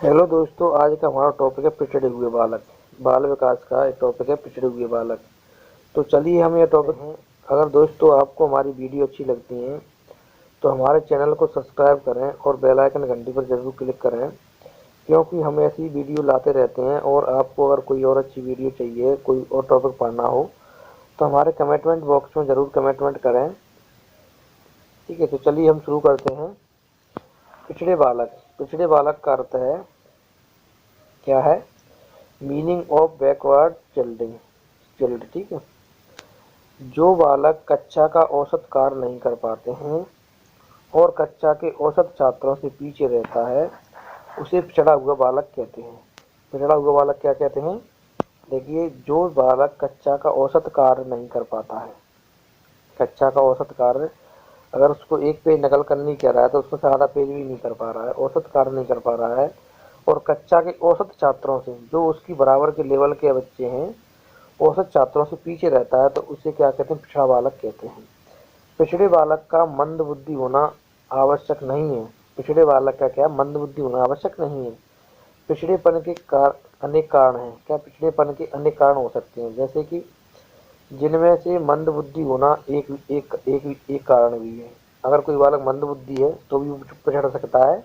Hello दोस्तों, आज का हमारा टॉपिक है पिछड़े हुए बालक। बाल विकास का एक टॉपिक है पिछड़े हुए बालक। तो चलिए हम ये टॉपिक हैं। अगर दोस्तों आपको हमारी वीडियो अच्छी लगती है तो हमारे चैनल को सब्सक्राइब करें और बेल आइकन घंटी पर जरूर क्लिक करें, क्योंकि हम ऐसी वीडियो लाते रहते हैं। और आपको अगर कोई और अच्छी वीडियो चाहिए, कोई और टॉपिक पढ़ना हो, तो हमारे कमेंटमेंट बॉक्स में जरूर कमेंटमेंट करें। ठीक है, तो चलिए हम शुरू करते हैं। पिछड़े बालक। पिछड़े बालक का अर्थ है क्या है? Meaning of backward chilled. ठीक है, जो बालक कक्षा का औसत कार्य नहीं कर पाते हैं और कक्षा के औसत छात्रों से पीछे रहता है, उसे पिछड़ा हुआ बालक कहते हैं। पिछड़ा हुआ बालक क्या कहते हैं? देखिए, जो बालक कक्षा का औसत कार्य नहीं कर पाता है, कक्षा का औसत कार्य, अगर उसको एक पेज नकल करनी कह रहा है तो उसको आधा पेज भी नहीं कर पा रहा है, औसत कार्य नहीं कर पा रहा है, और कक्षा के औसत छात्रों से, जो उसकी बराबर के लेवल के बच्चे हैं, औसत छात्रों से पीछे रहता है, तो उसे क्या कहते हैं? पिछड़ा बालक कहते हैं। पिछड़े बालक का मंद बुद्धि होना आवश्यक नहीं है। पिछड़े बालक का क्या? मंद बुद्धि होना आवश्यक नहीं है। पिछड़ेपन के अनेक कारण हैं। क्या? पिछड़ेपन के अनेक कारण हो सकते हैं, जैसे कि जिनमें से मंद बुद्धि होना एक एक एक एक कारण भी है। अगर कोई बालक मंद बुद्धि है तो भी वो पिछड़ सकता है,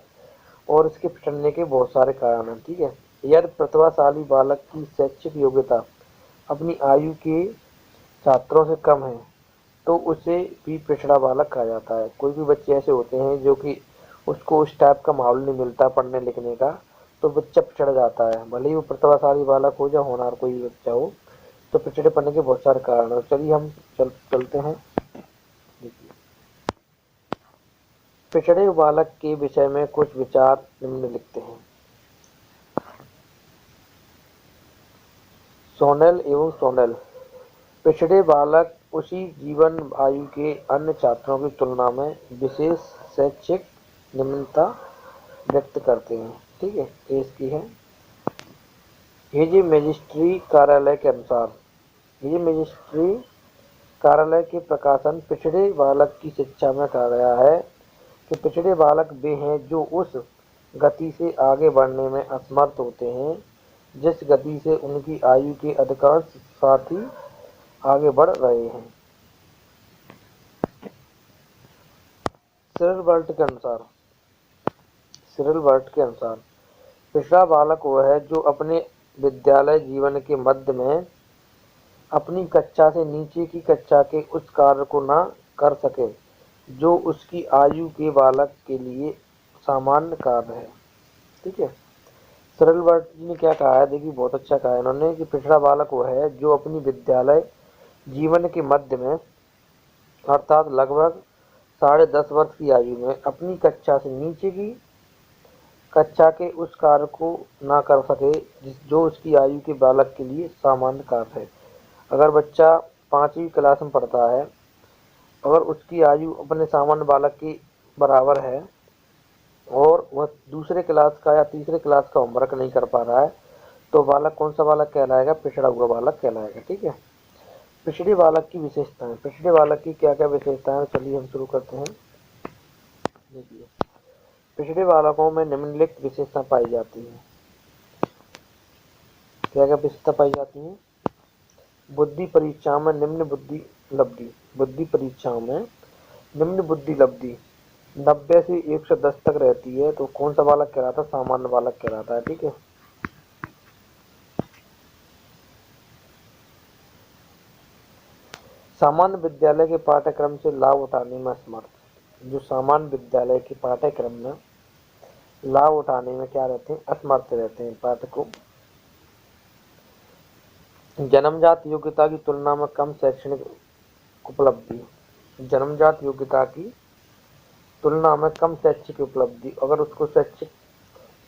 और इसके पिछड़ने के बहुत सारे कारण हैं। ठीक है, यदि प्रतिभाशाली बालक की शैक्षिक योग्यता अपनी आयु के छात्रों से कम है तो उसे भी पिछड़ा बालक कहा जाता है। कोई भी बच्चे ऐसे होते हैं जो कि उसको उस टाइप का माहौल नहीं मिलता पढ़ने लिखने का, तो बच्चा पिछड़ जाता है, भले ही वो प्रतिभाशाली बालक हो या होनहार कोई भी बच्चा हो। तो पिछड़ेपन के बहुत सारे कारण हैं। चलिए हम चलते हैं। देखिए, पिछड़े बालक के विषय में कुछ विचार निम्नलिखित हैं। सोनेल एवं सोनेल। पिछड़े बालक उसी जीवन आयु के अन्य छात्रों की तुलना में विशेष शैक्षिक निम्नता व्यक्त करते हैं। ठीक है, ये इसकी है। हिज मजिस्ट्री कार्यालय के अनुसार, हिज मजिस्ट्री कार्यालय के प्रकाशन पिछड़े बालक की शिक्षा में कहा गया है कि पिछड़े बालक वे हैं जो उस गति से आगे बढ़ने में असमर्थ होते हैं जिस गति से उनकी आयु के अधिकांश साथी आगे बढ़ रहे हैं। सिरल बर्ट के अनुसार, सिरल बर्ट के अनुसार पिछड़ा बालक वह है जो अपने विद्यालय जीवन के मध्य में अपनी कक्षा से नीचे की कक्षा के उस कार्य को न कर सके जो उसकी आयु के बालक के लिए सामान्य कार्य है। ठीक है, सिरल बर्ट जी ने क्या कहा है? देखिए, बहुत अच्छा कहा है इन्होंने कि पिछड़ा बालक वह है जो अपनी विद्यालय जीवन के मध्य में, अर्थात लगभग 10.5 वर्ष की आयु में, अपनी कक्षा से नीचे की कक्षा के उस कार्य को ना कर सके जो उसकी आयु के बालक के लिए सामान्य कार्य है। अगर बच्चा 5वीं क्लास में पढ़ता है, अगर उसकी आयु अपने सामान्य बालक की बराबर है और वह दूसरे क्लास का या तीसरे क्लास का होमवर्क नहीं कर पा रहा है, तो बालक कौन सा बालक कहलाएगा? पिछड़ा हुआ बालक कहलाएगा। ठीक है, पिछड़े बालक की विशेषताएं। पिछड़े बालक की क्या क्या विशेषताएं हैं? चलिए हम शुरू करते हैं। देखिए, पिछड़े बालकों में निम्नलिखित विशेषता पाई जाती है। क्या क्या विशेषता पाई जाती है? बुद्धि परीक्षाओं में निम्न बुद्धि लब्धि। बुद्धि परीक्षाओं में निम्न बुद्धि लब्धि 90 से 110 तक रहती है, तो कौन सा बालक कहलाता है? सामान्य बालक कहलाता है। ठीक है, सामान्य विद्यालय के पाठ्यक्रम से लाभ उठाने में असमर्थ। जो सामान्य विद्यालय के पाठ्यक्रम में लाभ उठाने में क्या रहते हैं? असमर्थ रहते हैं पाठकों। जन्मजात योग्यता की तुलना में कम शैक्षणिक उपलब्धि। जन्मजात योग्यता की तुलना में कम शैक्षिक उपलब्धि। अगर उसको शैक्षिक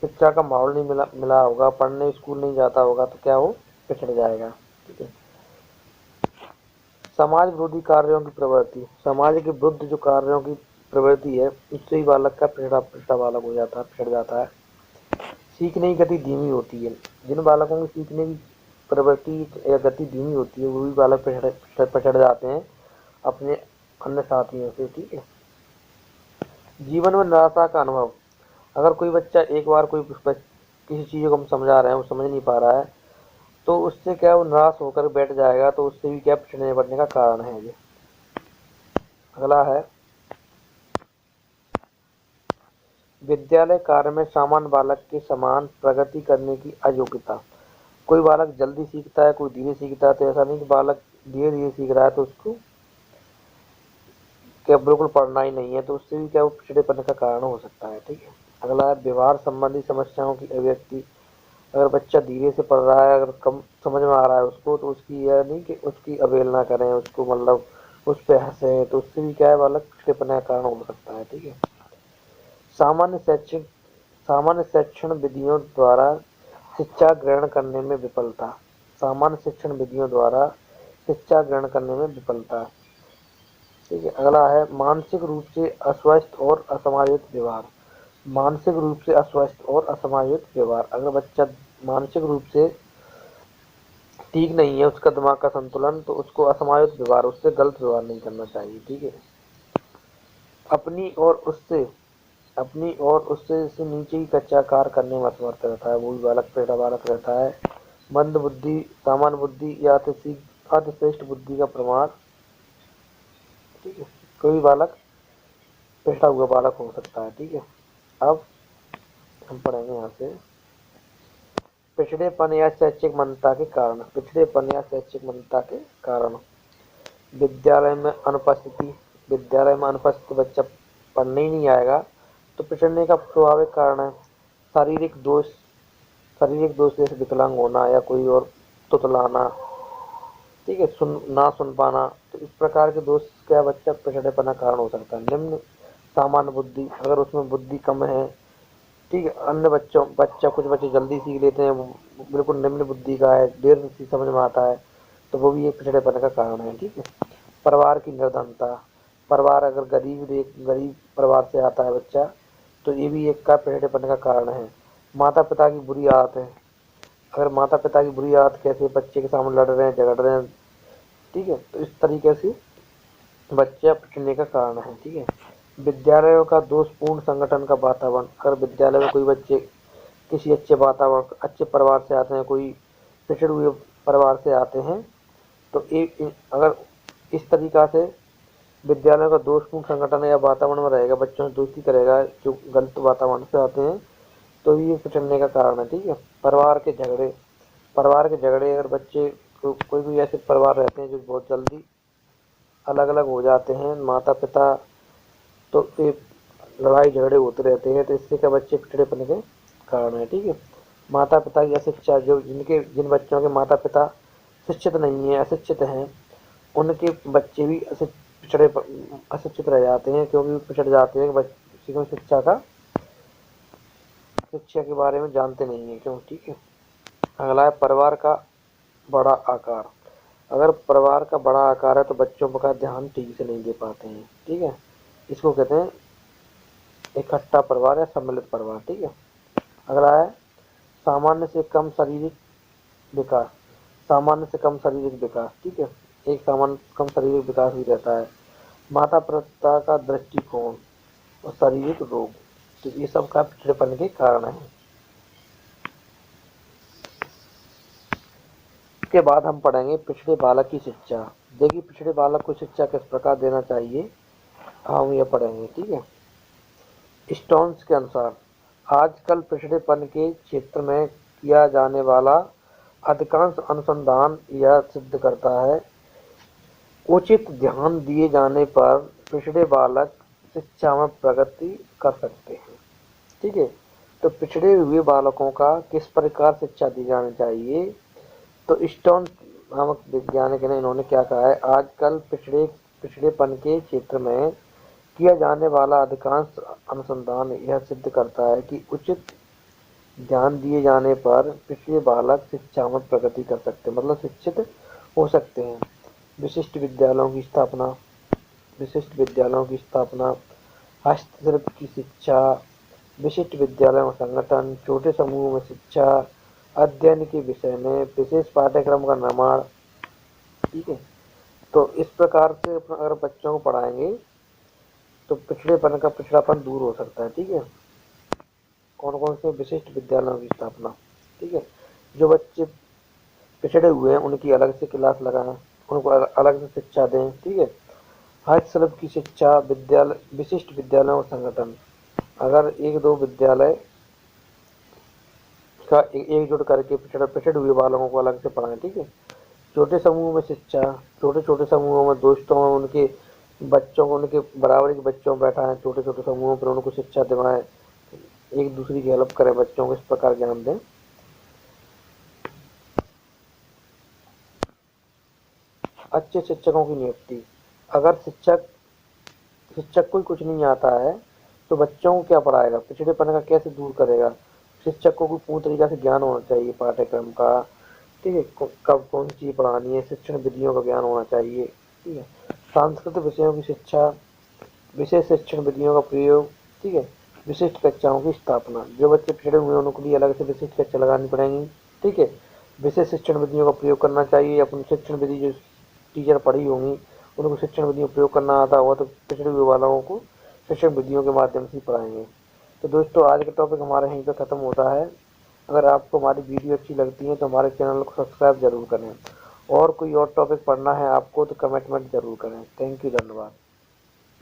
शिक्षा का माहौल नहीं मिला होगा, पढ़ने स्कूल नहीं जाता होगा, तो क्या हो? पिछड़ जाएगा। ठीक है, समाज विरोधी कार्यों की प्रवृत्ति। समाज के विरुद्ध जो कार्यों की प्रवृत्ति है, उससे ही बालक का पिछड़ा बालक हो जाता है, पिछड़ जाता है। सीखने की गति धीमी होती है। जिन बालकों की सीखने की प्रवृत्ति या गति धीमी होती है, वो भी बालक पिछड़ जाते हैं अपने अन्य साथियों से। ठीक है, जीवन में निराशा का अनुभव। अगर कोई बच्चा एक बार कोई किसी चीज़ को हम समझा रहे हैं, वो समझ नहीं पा रहा है, तो उससे क्या वो निराश होकर बैठ जाएगा, तो उससे भी क्या पिछड़ने बढ़ने का कारण है ये। अगला है विद्यालय कार्य में सामान्य बालक के समान प्रगति करने की अयोग्यता। कोई बालक जल्दी सीखता है, कोई धीरे सीखता है, तो ऐसा नहीं कि बालक धीरे धीरे सीख रहा है तो उसको क्या बिल्कुल पढ़ना ही नहीं है, तो उससे भी क्या वो पिछड़ेपन का कारण हो सकता है। ठीक है। अगला है व्यवहार संबंधी समस्याओं की अभिव्यक्ति। अगर बच्चा धीरे से पढ़ रहा है, अगर कम समझ में आ रहा है उसको, तो उसकी यह नहीं कि उसकी अवहेलना करें, उसको मतलब उस पर हंसे, तो उससे भी क्या है बालक पिछड़ेपन का कारण हो सकता है। ठीक है। सामान्य शैक्षिक सामान्य शिक्षण विधियों द्वारा शिक्षा ग्रहण करने में विफलता। सामान्य शिक्षण विधियों द्वारा शिक्षा ग्रहण करने में विफलता। ठीक है। अगला है मानसिक रूप से अस्वस्थ और असमायोजित व्यवहार। मानसिक रूप से अस्वस्थ और असमायोजित व्यवहार। अगर बच्चा मानसिक रूप से ठीक नहीं है, उसका दिमाग का संतुलन, तो उसको असमायोजित व्यवहार, उससे गलत व्यवहार नहीं करना चाहिए। ठीक है। अपनी और उससे अपनी और उससे से नीचे ही कच्चा कार्य करने में असमर्थ रहता है, वो भी बालक पेड़ा बालक रहता है। मंद बुद्धि, सामान्य बुद्धि या अतिश्रेष्ठ बुद्धि का प्रमाण। ठीक है। कोई बालक पिछड़ा हुआ बालक हो सकता है। ठीक है। अब हम पढ़ेंगे यहाँ से पिछड़ेपन या शैक्षिक मंदता के कारण। पिछड़ेपन या शैक्षिक मंदता के कारण विद्यालय में अनुपस्थिति। विद्यालय में अनुपस्थित बच्चा पढ़ने ही नहीं आएगा, तो पिछड़ने का स्वाभाविक कारण है। शारीरिक दोष शारीरिक दोष जैसे विकलांग होना या कोई और तुतलाना। ठीक है। ना सुन पाना, तो इस प्रकार के दोष क्या बच्चा पिछड़ेपना कारण हो सकता है। निम्न सामान्य बुद्धि, अगर उसमें बुद्धि कम है। ठीक है। अन्य बच्चा कुछ बच्चे जल्दी सीख लेते हैं, वो बिल्कुल निम्न बुद्धि का है, देर से समझ में आता है, तो वो भी एक पिछड़ेपन का कारण है। ठीक है। परिवार की निर्धनता। परिवार अगर गरीब परिवार से आता है बच्चा, तो ये भी एक का पिछड़ेपन का कारण है। माता पिता की बुरी आदत है। अगर माता पिता की बुरी आदत कैसे बच्चे के सामने लड़ रहे हैं, झगड़ रहे हैं, ठीक है, तो इस तरीके से बच्चा पिछड़ने का कारण है। ठीक है। विद्यालयों का दोषपूर्ण संगठन का वातावरण। अगर विद्यालय में कोई बच्चे किसी अच्छे वातावरण अच्छे परिवार से आते हैं, कोई पिछड़े हुए परिवार से आते हैं, तो एक अगर इस तरीका से विद्यालय का दोषपूर्ण संगठन या वातावरण में रहेगा, बच्चों से दोस्ती करेगा जो गलत वातावरण से आते हैं, तो ये पिछड़ने का कारण है। ठीक है। परिवार के झगड़े अगर बच्चे कोई भी ऐसे परिवार रहते हैं जो बहुत जल्दी अलग अलग हो जाते हैं, माता पिता, तो ये लड़ाई झगड़े होते रहते हैं, तो इससे क्या बच्चे पिछड़ेपन के कारण है। ठीक है। माता पिता की अशिक्षा, जिन बच्चों के माता पिता शिक्षित नहीं है, अशिक्षित हैं, उनके बच्चे भी अशिक्षित रह जाते हैं, क्योंकि पिछड़ जाते हैं। बच्चे को शिक्षा के बारे में जानते नहीं है क्यों। ठीक है। अगला है परिवार का बड़ा आकार। अगर परिवार का बड़ा आकार है, तो बच्चों का ध्यान ठीक से नहीं दे पाते हैं। ठीक है। इसको कहते हैं इकट्ठा परिवार या सम्मिलित परिवार। ठीक है। अगला है सामान्य से कम शारीरिक विकास। सामान्य से कम शारीरिक विकास। ठीक है। एक सामान्य कम शारीरिक विकास भी रहता है। माता पिता का दृष्टिकोण और शारीरिक रोग, तो ये सब का पिछड़ेपन के कारण है। इसके बाद हम पढ़ेंगे पिछड़े बालक की शिक्षा। देखिए पिछड़े बालक को शिक्षा किस प्रकार देना चाहिए, हम ये पढ़ेंगे। ठीक है। स्टोन्स के अनुसार आजकल पिछड़ेपन के क्षेत्र में किया जाने वाला अधिकांश अनुसंधान यह सिद्ध करता है उचित ध्यान दिए जाने पर पिछड़े बालक शिक्षा में प्रगति कर सकते हैं। ठीक है। तो पिछड़े हुए बालकों का किस प्रकार शिक्षा दी जानी चाहिए, तो स्टोन नामक वैज्ञानिक ने इन्होंने क्या कहा है, आजकल पिछड़ेपन के क्षेत्र में किया जाने वाला अधिकांश अनुसंधान यह सिद्ध करता है कि उचित ध्यान दिए जाने पर पिछड़े बालक शिक्षा में प्रगति कर सकते हैं, मतलब शिक्षित हो सकते हैं। विशिष्ट विद्यालयों की स्थापना विशिष्ट विद्यालयों की स्थापना, हस्तशिल्प की शिक्षा, विशिष्ट विद्यालयों का संगठन, छोटे समूह में शिक्षा, अध्ययन के विषय में विशेष पाठ्यक्रम का निर्माण। ठीक है। तो इस प्रकार से अगर बच्चों को पढ़ाएंगे, तो पिछड़ापन दूर हो सकता है। ठीक है। कौन कौन से विशिष्ट विद्यालयों की स्थापना। ठीक है, जो बच्चे पिछड़े हुए हैं उनकी अलग से क्लास लगाएं, उनको अलग से शिक्षा दें। ठीक है, हर स्लब की शिक्षा, विद्यालय, विशिष्ट विद्यालयों का संगठन। अगर एक दो विद्यालय का एकजुट करके पिछड़े हुए बालकों को अलग से पढ़ाएं। ठीक है, छोटे समूह में शिक्षा, छोटे छोटे समूहों में दोस्तों में उनके बच्चों को उनके बराबरी के बच्चों को बैठाएं, छोटे छोटे समूहों पर उनको शिक्षा दिलाएं, एक दूसरे की हेल्प करें, बच्चों को इस प्रकार ज्ञान दें। अच्छे शिक्षकों की नियुक्ति। अगर शिक्षक को कुछ नहीं आता है तो बच्चों को क्या पढ़ाएगा, पिछड़ेपन का कैसे दूर करेगा। शिक्षक को पूर्ण तरीके से ज्ञान होना चाहिए पाठ्यक्रम का। ठीक है, कब कौन सी चीज पढ़ानी है, शिक्षण विधियों का ज्ञान होना चाहिए। ठीक है, सांस्कृतिक विषयों की शिक्षा, विशेष शिक्षण विधियों का प्रयोग। ठीक है, विशिष्ट कक्षाओं की स्थापना। जो बच्चे पिछड़े हुए हैं उनके लिए अलग से विशिष्ट कक्षा लगानी पड़ेंगी। ठीक है, विशेष शिक्षण विधियों का प्रयोग करना चाहिए। अपनी शिक्षण विधि जो टीचर पढ़ी होंगी उनको शिक्षण विधियों का प्रयोग करना आता होगा तो पिछड़े हुए वालों को शिक्षण विधियों के माध्यम से पढ़ाएंगे। तो दोस्तों आज का टॉपिक हमारा यहीं पर ख़त्म होता है। अगर आपको हमारी वीडियो अच्छी लगती है तो हमारे चैनल को सब्सक्राइब जरूर करें, और कोई और टॉपिक पढ़ना है आपको तो कमेंट जरूर करें। थैंक यू, धन्यवाद।